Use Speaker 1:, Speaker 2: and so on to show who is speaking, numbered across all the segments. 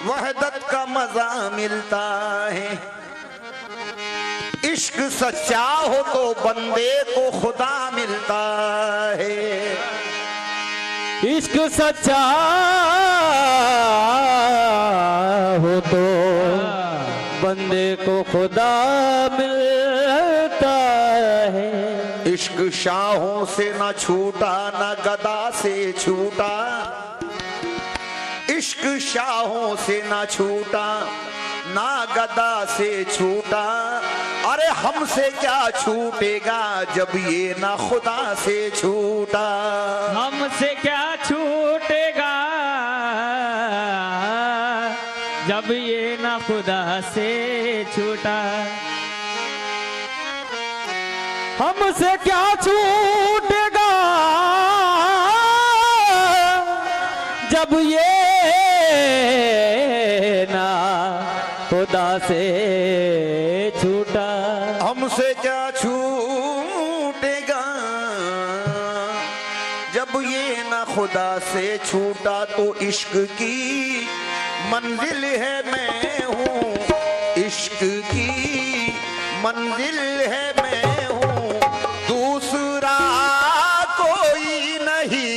Speaker 1: वहदत का मजा मिलता है। इश्क सच्चा हो तो बंदे को खुदा मिलता है।
Speaker 2: इश्क सच्चा हो तो बंदे को खुदा मिलता है।
Speaker 1: इश्क शाहों से न छूटा न गदा से छूटा। इश्क शाहों से न छूटा ना गदा से छूटा। अरे हमसे क्या छूटेगा जब ये ना खुदा से छूटा।
Speaker 2: हमसे क्या छूटेगा जब ये ना खुदा से छूटा। हमसे क्या छूटेगा जब ये ना खुदा से छूटा।
Speaker 1: हमसे क्या छूटेगा जब ये ना खुदा से छूटा। तो इश्क की मंजिल है मैं हूँ। इश्क की मंजिल है मैं हूँ। दूसरा कोई नहीं।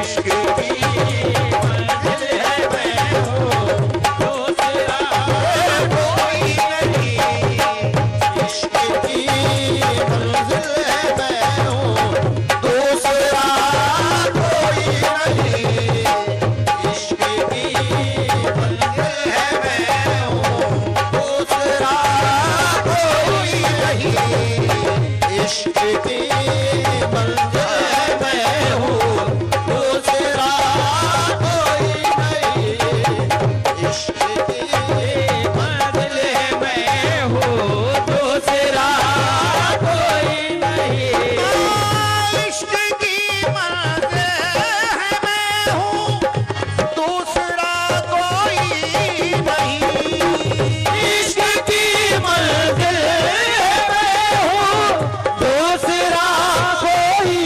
Speaker 1: इश्क की मंजिल है मैं हूँ। दूसरा कोई नहीं। इश्क की मंजिल है मैं हूँ। दूसरा कोई नहीं। इश्क की मंजिल है मैं हूँ। दूसरा कोई नहीं। इश्क की मंजिल है मैं हूँ। दूसरा कोई नहीं। इश्क की मंजिल है मैं हूँ। दूसरा कोई नहीं। इश्क की मंजिल है मैं हूँ। दूसरा कोई नहीं। इश्क की मंजिल है मैं हूँ। दूसरा कोई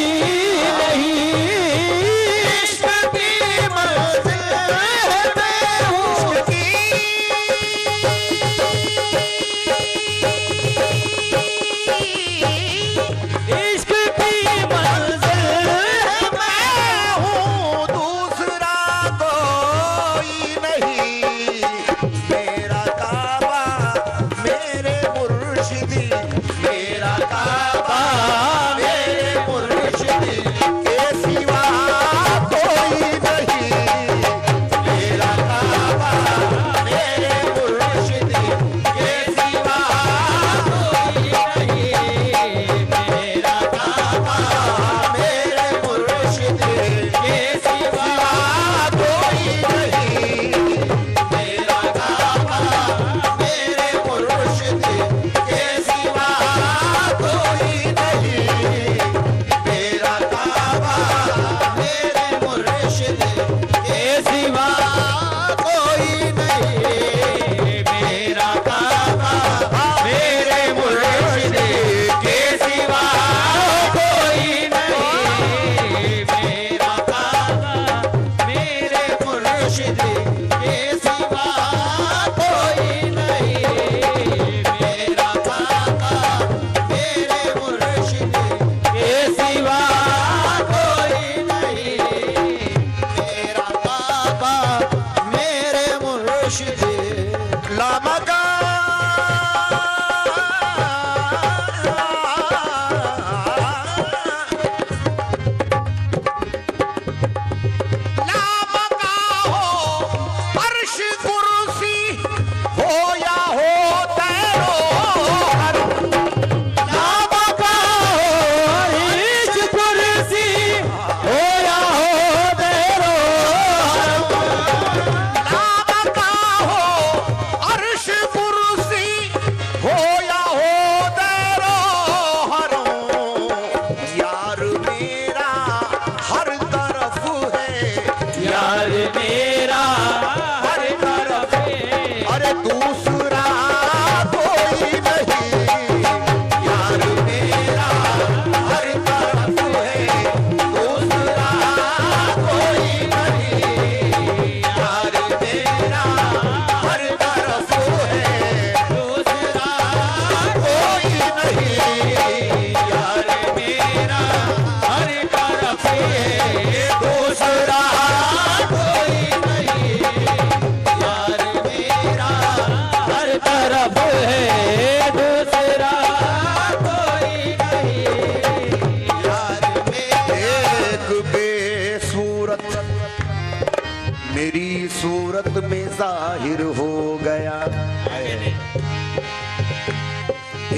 Speaker 1: जाहिर हो गया।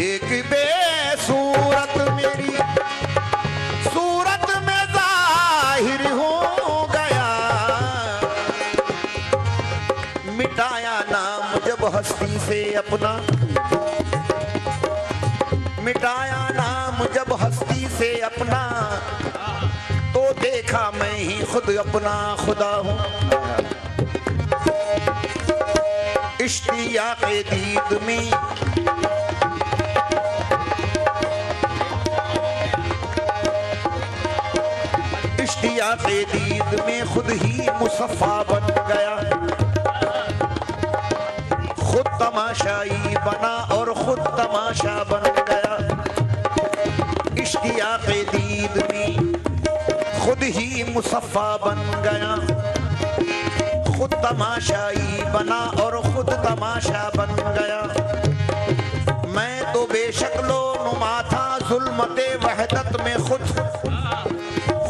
Speaker 1: एक बेसूरत मेरी सूरत में जाहिर हो गया। मिटाया नाम जब हस्ती से अपना, मिटाया नाम जब हस्ती से अपना, तो देखा मैं ही खुद अपना खुदा हूं। इश्तियाक़े दीद में इश्तियाक़े दीद में खुद ही मुसफ़ा बन गया। खुद तमाशाई बना और खुद तमाशा बन गया। इश्तियाक़े दीद में खुद ही मुसफ़ा बन गया। खुद तमाशाई बना और खुद तमाशा बन गया। मैं तो बेशक्लो नुमा था ज़ुल्मते वहदत में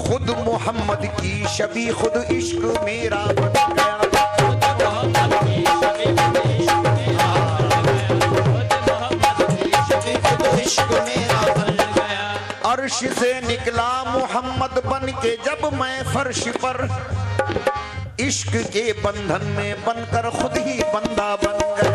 Speaker 1: खुद मोहम्मद की शबी खुद इश्क मेरा बन गया। अर्श से निकला मोहम्मद बन के जब मैं फर्श पर, इश्क के बंधन में बनकर खुद ही बंदा बन गया।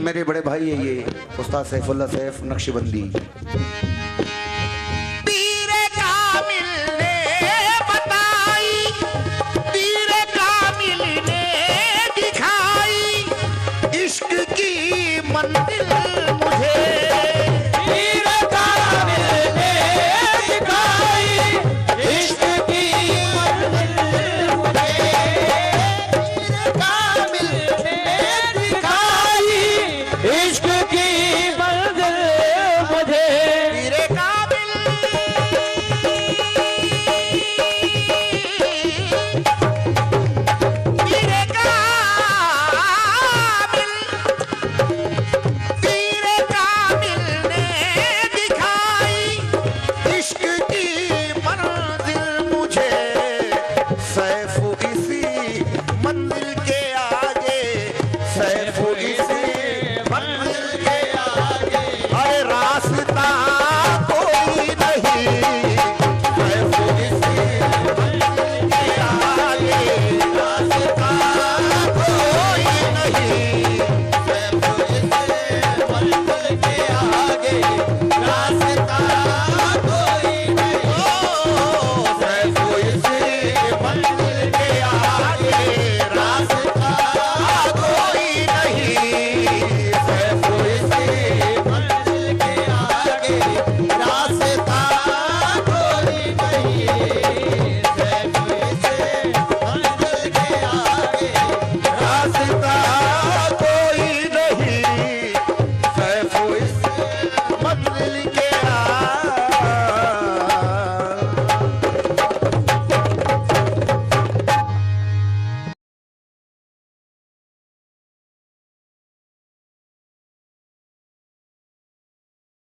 Speaker 1: मेरे बड़े भाई है ये उस्ताद सैफुल्लाह सैफ नक्शबंदी।